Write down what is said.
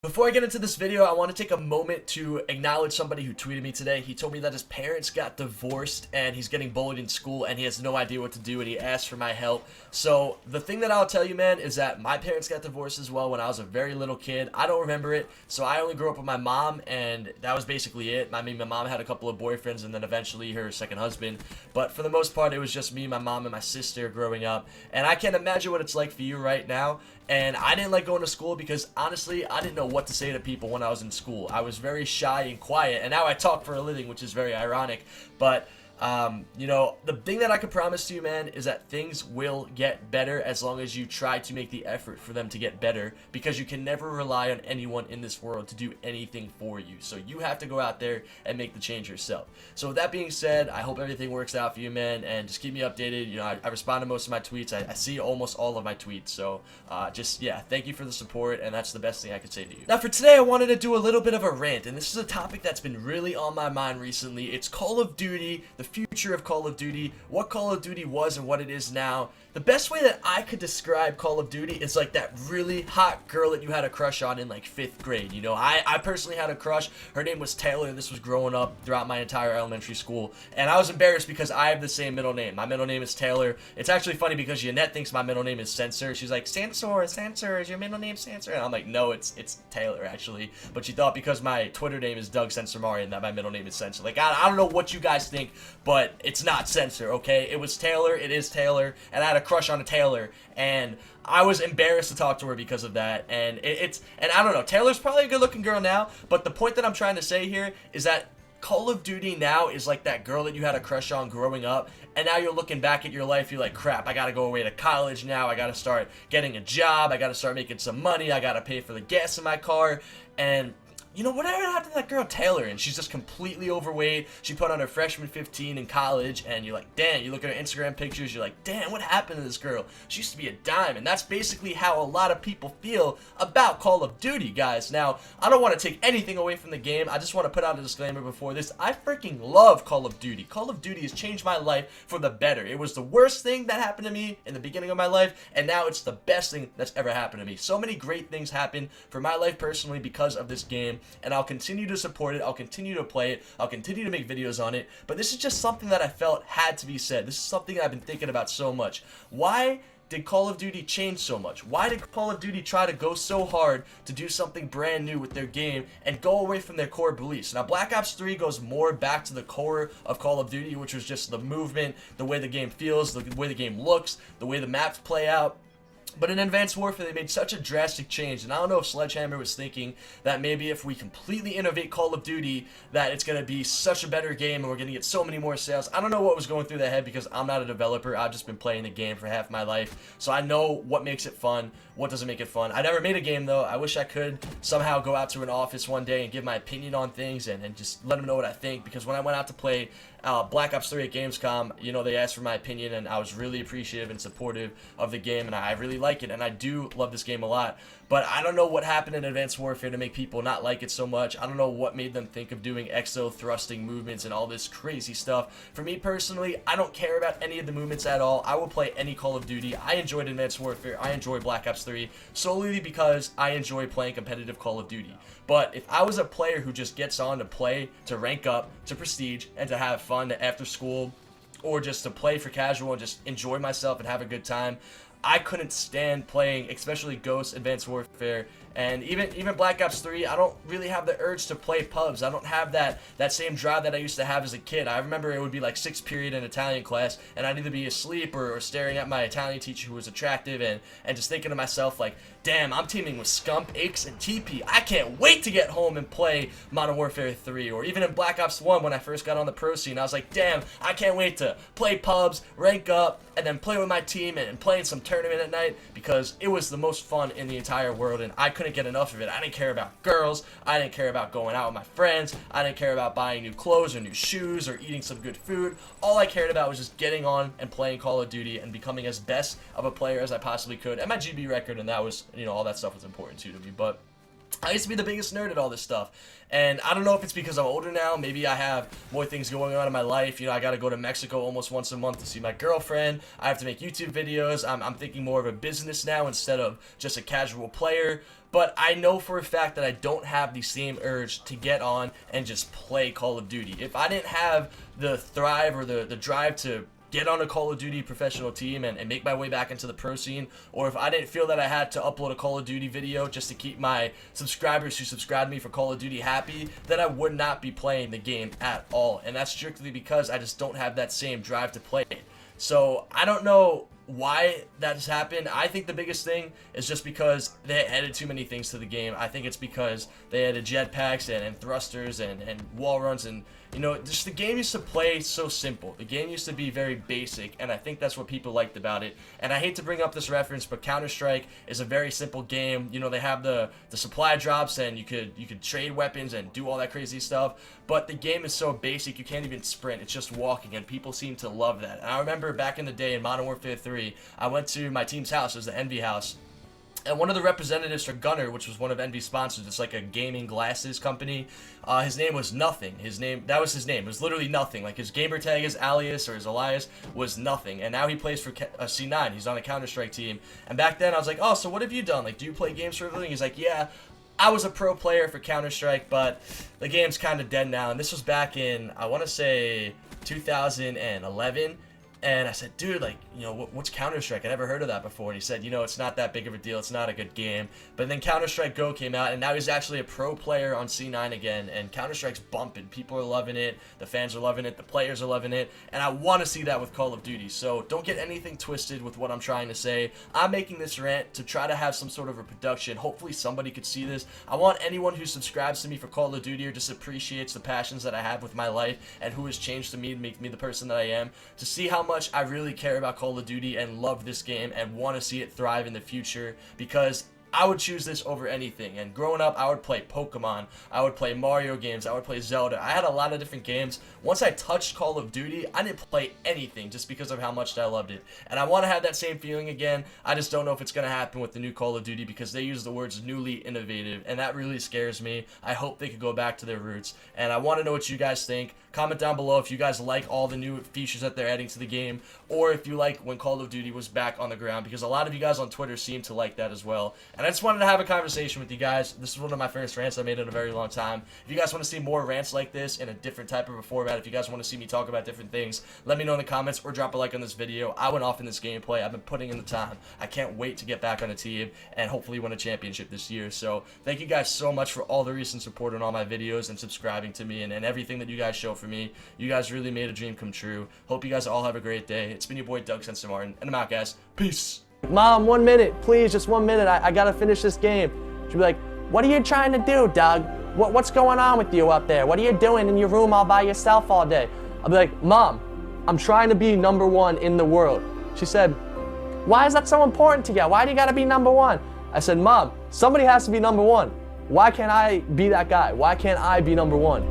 Before I get into this video, I want to take a moment to acknowledge somebody who tweeted me today. He told me that his parents got divorced and he's getting bullied in school and he has no idea what to do and he asked for my help. So the thing that I'll tell you, man, is that my parents got divorced as well when I was a very little kid. I don't remember it, so I only grew up with my mom and that was basically it. I mean, my mom had a couple of boyfriends and then eventually her second husband, but for the most part it was just me, my mom, and my sister growing up. And I can't imagine what it's like for you right now. And I didn't like going to school because, honestly, I didn't know what to say to people when I was in school. I was very shy and quiet, and now I talk for a living, which is very ironic. But, you know, the thing that I can promise to you, man, is that things will get better as long as you try to make the effort for them to get better, because you can never rely on anyone in this world to do anything for you. So you have to go out there and make the change yourself. So with that being said, I hope everything works out for you, man, and just keep me updated. You know, I respond to most of my tweets. I see almost all of my tweets. So yeah, thank you for the support, and that's the best thing I could say to you. Now for today, I wanted to do a little bit of a rant, and this is a topic that's been really on my mind recently. It's Call of Duty, the future of Call of Duty, what Call of Duty was and what it is now. The best way that I could describe Call of Duty is like that really hot girl that you had a crush on in like 5th grade. You know, I personally had a crush. Her name was Taylor. This was growing up throughout my entire elementary school, and I was embarrassed because I have the same middle name. My middle name is Taylor. It's actually funny because Jeanette thinks my middle name is Censor. She's like, Censor, is your middle name Censor? And I'm like, no, it's Taylor actually. But she thought because my Twitter name is Doug Censormarian that my middle name is Censor. Like, I don't know what you guys think, but it's not Censor, okay? It was Taylor. It is Taylor, and I had a crush on a Taylor, and I was embarrassed to talk to her because of that. And and I don't know, Taylor's probably a good looking girl now, but the point that I'm trying to say here is that Call of Duty now is like that girl that you had a crush on growing up, and now you're looking back at your life, you're like, crap, I gotta go away to college now, I gotta start getting a job, I gotta start making some money, I gotta pay for the gas in my car. And you know, whatever happened to that girl Taylor? And she's just completely overweight. She put on her freshman 15 in college, and you're like, damn. You look at her Instagram pictures, you're like, damn, what happened to this girl? She used to be a dime. And that's basically how a lot of people feel about Call of Duty, guys. Now, I don't want to take anything away from the game. I just want to put out a disclaimer before this. I freaking love Call of Duty. Call of Duty has changed my life for the better. It was the worst thing that happened to me in the beginning of my life, and now it's the best thing that's ever happened to me. So many great things happen for my life personally because of this game, and I'll continue to support it, I'll continue to play it, I'll continue to make videos on it, but this is just something that I felt had to be said. This is something I've been thinking about so much. Why did Call of Duty change so much? Why did Call of Duty try to go so hard to do something brand new with their game and go away from their core beliefs? Now, Black Ops 3 goes more back to the core of Call of Duty, which was just the movement, the way the game feels, the way the game looks, the way the maps play out. But in Advanced Warfare, they made such a drastic change, and I don't know if Sledgehammer was thinking that maybe if we completely innovate Call of Duty, that it's going to be such a better game and we're going to get so many more sales. I don't know what was going through their head because I'm not a developer. I've just been playing the game for half my life, so I know what makes it fun, what doesn't make it fun. I never made a game, though. I wish I could somehow go out to an office one day and give my opinion on things and just let them know what I think, because when I went out to play Black Ops 3 at Gamescom, you know, they asked for my opinion, and I was really appreciative and supportive of the game, and I really like it, and I do love this game a lot. But I don't know what happened in Advanced Warfare to make people not like it so much. I don't know what made them think of doing exo thrusting movements and all this crazy stuff. For me personally, I don't care about any of the movements at all. I will play any Call of Duty. I enjoyed Advanced Warfare. I enjoy Black Ops 3 solely because I enjoy playing competitive Call of Duty. But if I was a player who just gets on to play, to rank up, to prestige, and to have fun after school, or just to play for casual and just enjoy myself and have a good time, I couldn't stand playing, especially Ghost, Advanced Warfare, and even Black Ops 3. I don't really have the urge to play pubs. I don't have that same drive that I used to have as a kid. I remember it would be like 6th period in Italian class, and I'd either be asleep or staring at my Italian teacher who was attractive, and just thinking to myself like, damn, I'm teaming with Scump, Aches, and TP. I can't wait to get home and play Modern Warfare 3. Or even in Black Ops 1 when I first got on the pro scene, I was like, damn, I can't wait to play pubs, rank up, and then play with my team and play in some tournament at night, because it was the most fun in the entire world, and I couldn't get enough of it. I didn't care about girls, I didn't care about going out with my friends, I didn't care about buying new clothes or new shoes or eating some good food. All I cared about was just getting on and playing Call of Duty and becoming as best of a player as I possibly could, and my GB record, and that was, you know, all that stuff was important too to me. But I used to be the biggest nerd at all this stuff. And I don't know if it's because I'm older now. Maybe I have more things going on in my life. You know, I got to go to Mexico almost once a month to see my girlfriend. I have to make YouTube videos. I'm thinking more of a business now instead of just a casual player. But I know for a fact that I don't have the same urge to get on and just play Call of Duty. If I didn't have the thrive or the drive to get on a Call of Duty professional team and make my way back into the pro scene, or if I didn't feel that I had to upload a Call of Duty video just to keep my subscribers who subscribe to me for Call of Duty happy, then I would not be playing the game at all. And that's strictly because I just don't have that same drive to play it. So I don't know why that has happened. I think the biggest thing is just because they added too many things to the game. I think it's because they added jetpacks and thrusters and wall runs, and you know, just the game used to play so simple. The game used to be very basic, and I think that's what people liked about it. And I hate to bring up this reference, but CounterStrike is a very simple game. You know, they have the supply drops, and you could trade weapons and do all that crazy stuff, but the game is so basic you can't even sprint. It's just walking, and people seem to love that. And I remember back in the day in Modern Warfare 3, I went to my team's house. It was the Envy house. And one of the representatives for Gunner, which was one of Envy's sponsors, it's like a gaming glasses company. His name was Nothing. That was his name. It was literally Nothing. Like his gamer tag, his alias or his alias was Nothing. And now he plays for C9. He's on a Counter-Strike team. And back then I was like, oh, so what have you done? Like, do you play games for a living? He's like, yeah, I was a pro player for Counter-Strike, but the game's kind of dead now. And this was back in, I want to say, 2011. And I said, dude, like, you know, what's Counter-Strike? I never heard of that before. And he said, you know, it's not that big of a deal. It's not a good game. But then Counter-Strike Go came out, and now he's actually a pro player on C9 again. And Counter-Strike's bumping. People are loving it. The fans are loving it. The players are loving it. And I want to see that with Call of Duty. So don't get anything twisted with what I'm trying to say. I'm making this rant to try to have some sort of a production. Hopefully somebody could see this. I want anyone who subscribes to me for Call of Duty or just appreciates the passions that I have with my life and who has changed to me to make me the person that I am, to see how much I really care about Call of Duty and love this game and want to see it thrive in the future, because I would choose this over anything. And growing up, I would play Pokemon, I would play Mario games, I would play Zelda. I had a lot of different games. Once I touched Call of Duty, I didn't play anything just because of how much I loved it. And I want to have that same feeling again. I just don't know if it's going to happen with the new Call of Duty, because they use the words newly innovative, and that really scares me. I hope they could go back to their roots. And I want to know what you guys think. Comment down below if you guys like all the new features that they're adding to the game, or if you like when Call of Duty was back on the ground, because a lot of you guys on Twitter seem to like that as well. And I just wanted to have a conversation with you guys. This is one of my first rants I made in a very long time. If you guys want to see more rants like this in a different type of a format, if you guys want to see me talk about different things, let me know in the comments or drop a like on this video. I went off in this gameplay. I've been putting in the time. I can't wait to get back on a team and hopefully win a championship this year. So thank you guys so much for all the recent support on all my videos and subscribing to me and everything that you guys show for me. You guys really made a dream come true. Hope you guys all have a great day. It's been your boy Doug Censor Martin, and I'm out, guys. Peace. Mom, 1 minute, please, just 1 minute. I gotta finish this game. She'll be like, what are you trying to do, Doug? What's going on with you up there? What are you doing in your room all by yourself all day? I'll be like, Mom, I'm trying to be #1 in the world. She said, why is that so important to you? Why do you gotta be #1? I said, Mom, somebody has to be #1. Why can't I be that guy? Why can't I be #1?